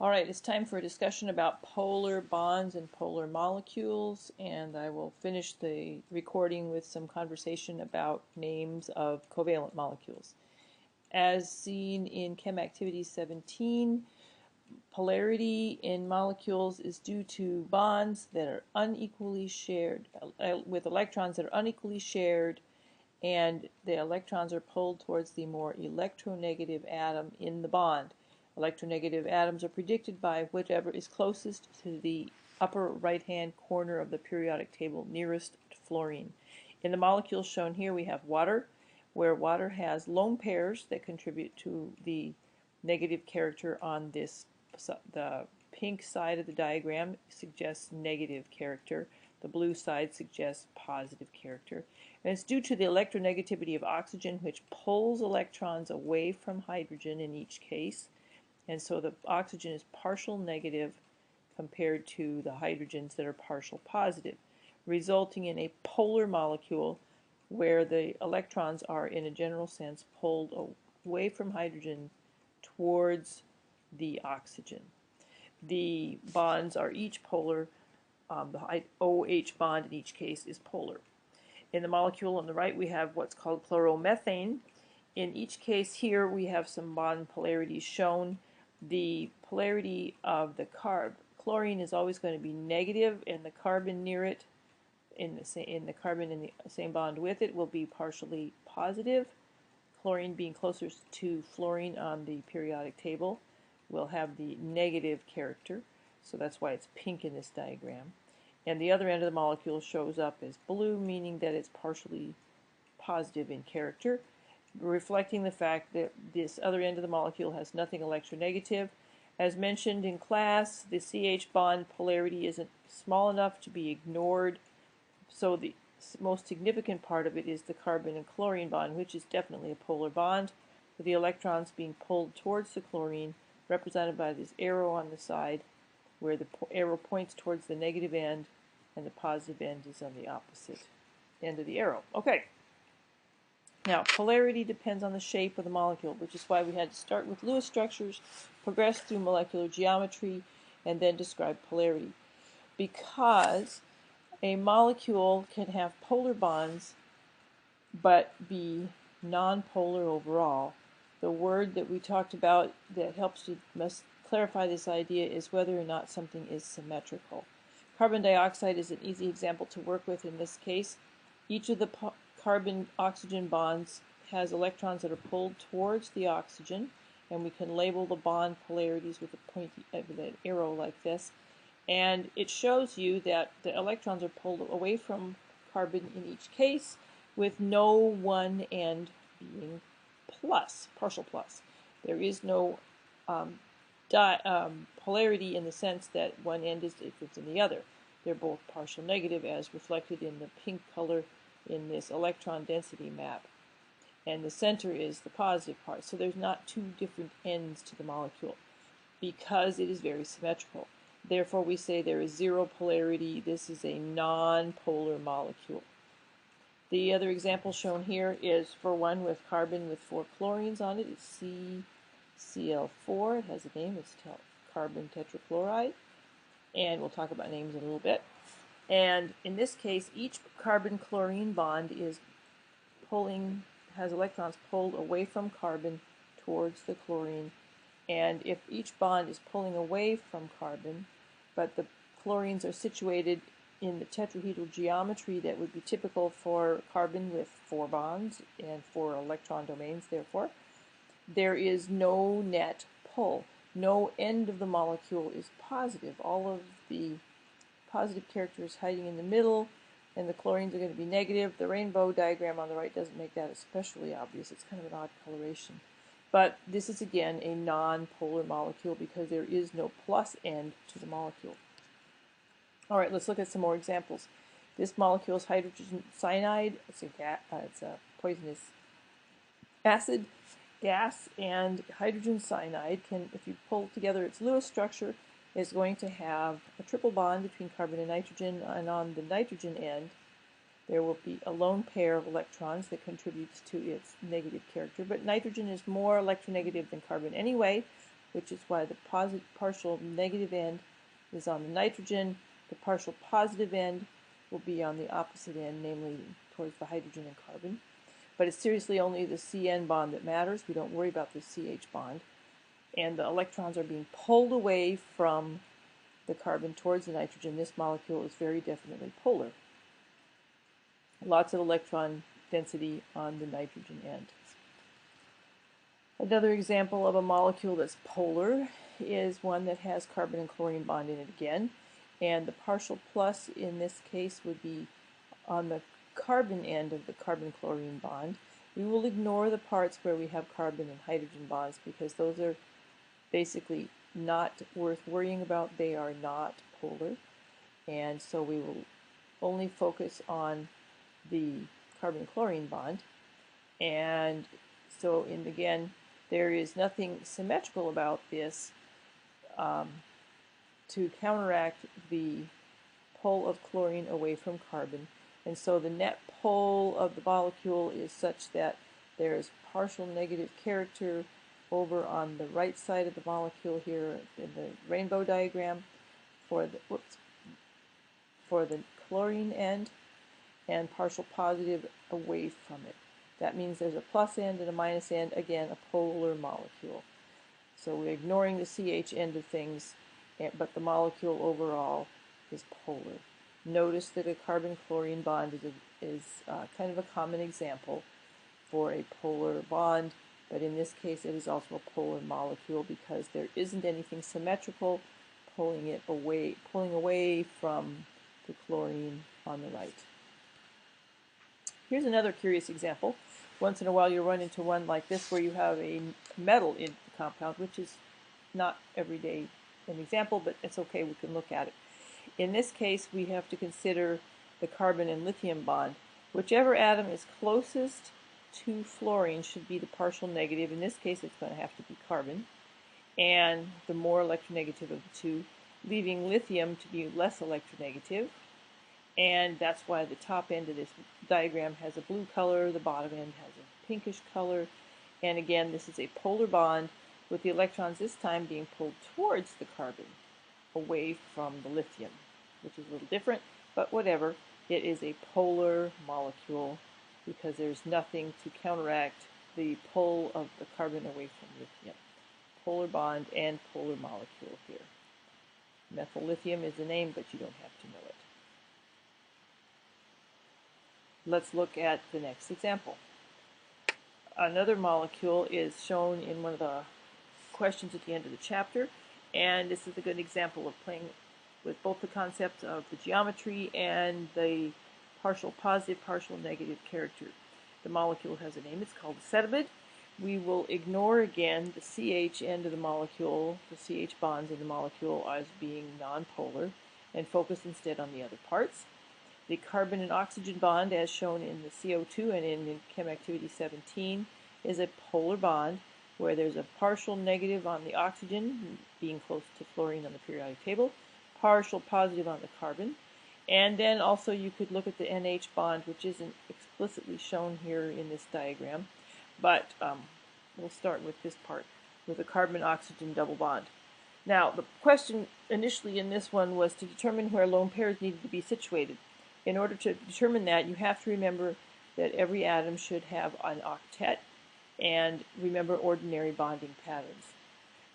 All right, it's time for a discussion about polar bonds and polar molecules, and I will finish the recording with some conversation about names of covalent molecules. As seen in Chem Activity 17, polarity in molecules is due to bonds that are unequally shared, with electrons that are unequally shared, and the electrons are pulled towards the more electronegative atom in the bond. Electronegative atoms are predicted by whichever is closest to the upper right-hand corner of the periodic table nearest to fluorine. In the molecules shown here, we have water, where water has lone pairs that contribute to the negative character on this. The pink side of the diagram suggests negative character. The blue side suggests positive character. And it's due to the electronegativity of oxygen, which pulls electrons away from hydrogen in each case. And so the oxygen is partial negative compared to the hydrogens that are partial positive, resulting in a polar molecule where the electrons are, in a general sense, pulled away from hydrogen towards the oxygen. The bonds are each polar. The OH bond in each case is polar. In the molecule on the right, we have what's called chloromethane. In each case here, we have some bond polarities shown. The polarity of the chlorine is always going to be negative, and the carbon near it, in the carbon in the same bond with it, will be partially positive. Chlorine being closer to fluorine on the periodic table will have the negative character, so that's why it's pink in this diagram. And the other end of the molecule shows up as blue, meaning that it's partially positive in character, reflecting the fact that this other end of the molecule has nothing electronegative. As mentioned in class, the CH bond polarity isn't small enough to be ignored, so the most significant part of it is the carbon and chlorine bond, which is definitely a polar bond, with the electrons being pulled towards the chlorine, represented by this arrow on the side, where the arrow points towards the negative end, and the positive end is on the opposite end of the arrow. Okay. Now, polarity depends on the shape of the molecule, which is why we had to start with Lewis structures, progress through molecular geometry, and then describe polarity. Because a molecule can have polar bonds but be nonpolar overall. The word that we talked about that must clarify this idea is whether or not something is symmetrical. Carbon dioxide is an easy example to work with in this case. Each of the carbon-oxygen bonds has electrons that are pulled towards the oxygen, and we can label the bond polarities with an arrow like this. And it shows you that the electrons are pulled away from carbon in each case, with no one end being plus, partial plus. There is no polarity in the sense that one end is different than the other. They're both partial negative, as reflected in the pink color in this electron density map. And the center is the positive part. So there's not two different ends to the molecule because it is very symmetrical. Therefore, we say there is zero polarity. This is a non-polar molecule. The other example shown here is for one with carbon with 4 chlorines on it. It's CCl4. It has a name. It's carbon tetrachloride. And we'll talk about names in a little bit. And in this case, each carbon-chlorine bond has electrons pulled away from carbon towards the chlorine. And if each bond is pulling away from carbon, but the chlorines are situated in the tetrahedral geometry that would be typical for carbon with 4 bonds and 4 electron domains, therefore, there is no net pull. No end of the molecule is positive. All of the positive characters hiding in the middle, and the chlorines are going to be negative. The rainbow diagram on the right doesn't make that especially obvious. It's kind of an odd coloration. But this is, again, a non-polar molecule because there is no plus end to the molecule. All right, let's look at some more examples. This molecule is hydrogen cyanide. It's a poisonous acid gas, and hydrogen cyanide can, if you pull together its Lewis structure, is going to have a triple bond between carbon and on the nitrogen end, there will be a lone pair of electrons that contributes to its negative character. But nitrogen is more electronegative than carbon anyway, which is why the partial negative end is on the nitrogen. The partial positive end will be on the opposite end, namely towards the hydrogen and carbon. But it's seriously only the CN bond that matters. We don't worry about the CH bond. And the electrons are being pulled away from the carbon towards the nitrogen. This molecule is very definitely polar. Lots of electron density on the nitrogen end. Another example of a molecule that's polar is one that has carbon and chlorine bond in it again. And the partial plus in this case would be on the carbon end of the carbon-chlorine bond. We will ignore the parts where we have carbon and hydrogen bonds because those are basically not worth worrying about. They are not polar. And so we will only focus on the carbon-chlorine bond. And so, again, there is nothing symmetrical about this to counteract the pull of chlorine away from carbon. And so the net pull of the molecule is such that there is partial negative character over on the right side of the molecule here in the rainbow diagram for the chlorine end, and partial positive away from it. That means there's a plus end and a minus end, again a polar molecule. So we're ignoring the CH end of things, but the molecule overall is polar. Notice that a carbon-chlorine bond is kind of a common example for a polar bond, but in this case it is also a polar molecule because there isn't anything symmetrical pulling away from the chlorine on the right. Here's another curious example. Once in a while you'll run into one like this where you have a metal in the compound, which is not every day an example, but it's okay, we can look at it. In this case, we have to consider the carbon and lithium bond. Whichever atom is closest to fluorine should be the partial negative. In this case, it's going to have to be carbon, and the more electronegative of the two, leaving lithium to be less electronegative. And that's why the top end of this diagram has a blue color, the bottom end has a pinkish color. And again, this is a polar bond with the electrons this time being pulled towards the carbon, away from the lithium, which is a little different, but whatever. It is a polar molecule because there's nothing to counteract the pull of the carbon away from lithium. Polar bond and polar molecule here. Methyl lithium is the name, but you don't have to know it. Let's look at the next example. Another molecule is shown in one of the questions at the end of the chapter, and this is a good example of playing with both the concepts of the geometry and the partial positive, partial negative character. The molecule has a name, it's called acetamide. We will ignore again the CH end of the molecule, the CH bonds in the molecule as being nonpolar, and focus instead on the other parts. The carbon and oxygen bond, as shown in the CO2 and in Chem Activity 17, is a polar bond where there's a partial negative on the oxygen, being close to fluorine on the periodic table, partial positive on the carbon, and then also you could look at the NH bond, which isn't explicitly shown here in this diagram, but we'll start with this part, with a carbon-oxygen double bond. Now, the question initially in this one was to determine where lone pairs needed to be situated. In order to determine that, you have to remember that every atom should have an octet, and remember ordinary bonding patterns.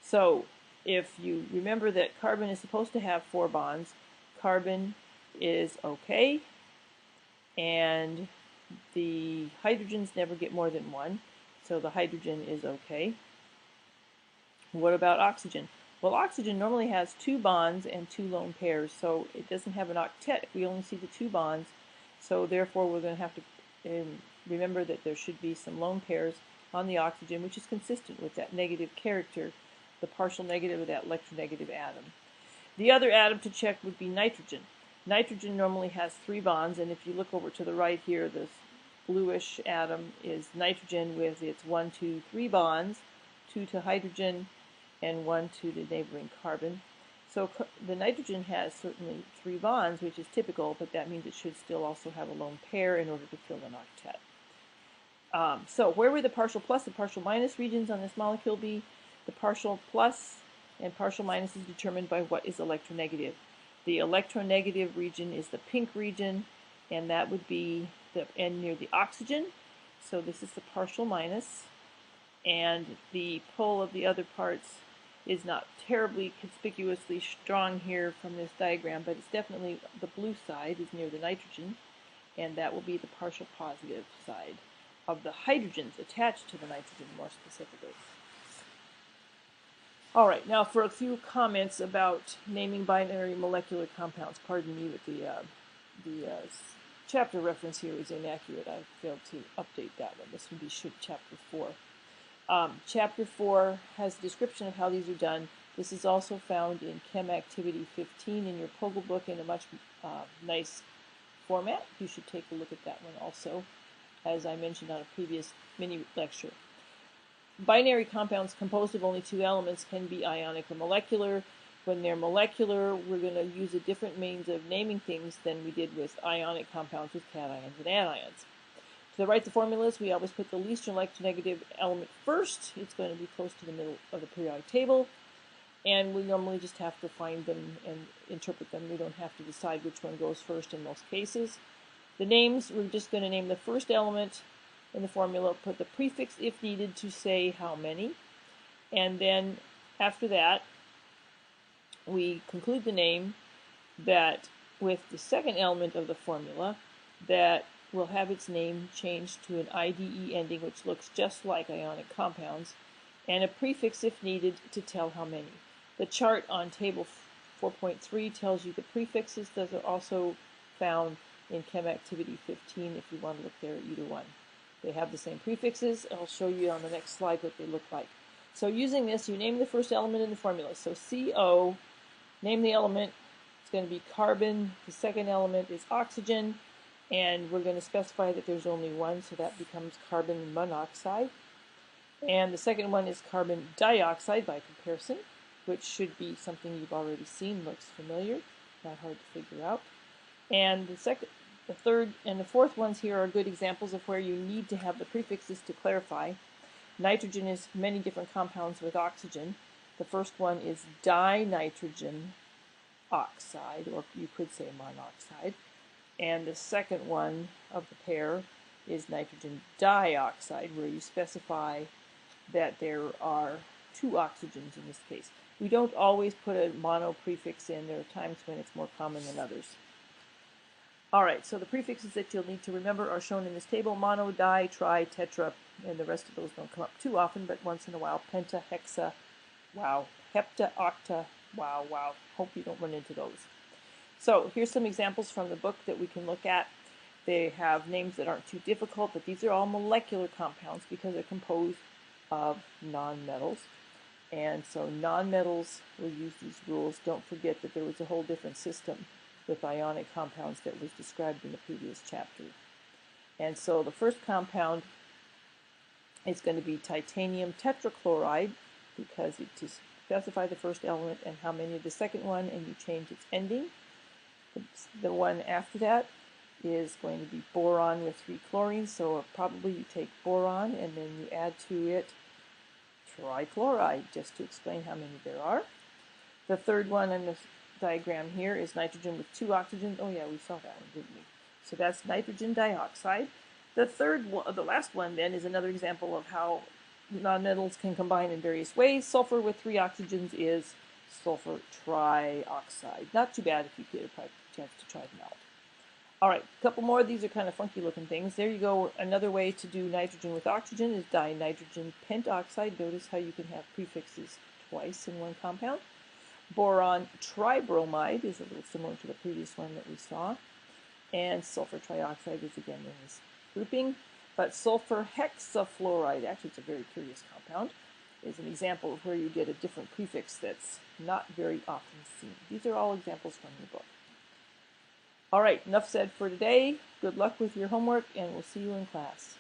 So, if you remember that carbon is supposed to have 4 bonds, carbon is okay, and the hydrogens never get more than 1, so the hydrogen is okay. What about oxygen? Well, oxygen normally has 2 bonds and 2 lone pairs, so it doesn't have an octet if we only see the 2 bonds. So therefore, we're going to have to remember that there should be some lone pairs on the oxygen, which is consistent with that negative character, the partial negative of that electronegative atom. The other atom to check would be nitrogen. Nitrogen normally has 3 bonds, and if you look over to the right here, this bluish atom is nitrogen with its 1, 2, 3 bonds, 2 to hydrogen, and 1 to the neighboring carbon. So the nitrogen has certainly 3 bonds, which is typical, but that means it should still also have a lone pair in order to fill an octet. So where would the partial plus and partial minus regions on this molecule be? The partial plus and partial minus is determined by what is electronegative. The electronegative region is the pink region, and that would be the end near the oxygen. So this is the partial minus, and the pole of the other parts is not terribly conspicuously strong here from this diagram, but it's definitely the blue side is near the nitrogen, and that will be the partial positive side of the hydrogens attached to the nitrogen more specifically. All right, now for a few comments about naming binary molecular compounds. Pardon me, but the chapter reference here is inaccurate. I failed to update that one. This would be chapter 4. Chapter 4 has a description of how these are done. This is also found in Chem Activity 15 in your POGIL book in a much nice format. You should take a look at that one also, as I mentioned on a previous mini lecture. Binary compounds composed of only two elements can be ionic or molecular. When they're molecular, we're going to use a different means of naming things than we did with ionic compounds with cations and anions. To write the formulas, we always put the least electronegative element first. It's going to be close to the middle of the periodic table, and we normally just have to find them and interpret them. We don't have to decide which one goes first in most cases. The names, we're just going to name the first element in the formula, put the prefix if needed to say how many, and then after that we conclude the name that with the second element of the formula that will have its name changed to an IDE ending, which looks just like ionic compounds, and a prefix if needed to tell how many. The chart on table 4.3 tells you the prefixes. Those are also found in Chem Activity 15 if you want to look there at either one. They have the same prefixes. I'll show you on the next slide what they look like. So using this, you name the first element in the formula. So CO, name the element. It's going to be carbon. The second element is oxygen. And we're going to specify that there's only one, so that becomes carbon monoxide. And the second one is carbon dioxide by comparison, which should be something you've already seen, looks familiar, not hard to figure out. And the third and the fourth ones here are good examples of where you need to have the prefixes to clarify. Nitrogen is many different compounds with oxygen. The first one is dinitrogen oxide, or you could say monoxide. And the second one of the pair is nitrogen dioxide, where you specify that there are two oxygens in this case. We don't always put a mono prefix in. There are times when it's more common than others. All right, so the prefixes that you'll need to remember are shown in this table: mono, di, tri, tetra, and the rest of those don't come up too often, but once in a while: penta, hexa, wow, hepta, octa, wow, wow. Hope you don't run into those. So here's some examples from the book that we can look at. They have names that aren't too difficult, but these are all molecular compounds because they're composed of nonmetals. And so nonmetals will use these rules. Don't forget that there was a whole different system with ionic compounds that was described in the previous chapter. And so the first compound is going to be titanium tetrachloride, because it to specify the first element and how many of the second one, and you change its ending. The one after that is going to be boron with 3 chlorines, so probably you take boron and then you add to it trichloride, just to explain how many there are. The third one in this diagram here is nitrogen with 2 oxygens. Oh yeah, we saw that one, didn't we? So that's nitrogen dioxide. The last one then is another example of how nonmetals can combine in various ways. Sulfur with 3 oxygens is sulfur trioxide. Not too bad if you get a chance to try them out. All right, a couple more. These are kind of funky looking things. There you go. Another way to do nitrogen with oxygen is dinitrogen pentoxide. Notice how you can have prefixes twice in one compound. Boron tribromide is a little similar to the previous one that we saw. And sulfur trioxide is again in this grouping. But sulfur hexafluoride, actually it's a very curious compound, is an example of where you get a different prefix that's not very often seen. These are all examples from the book. All right, enough said for today. Good luck with your homework, and we'll see you in class.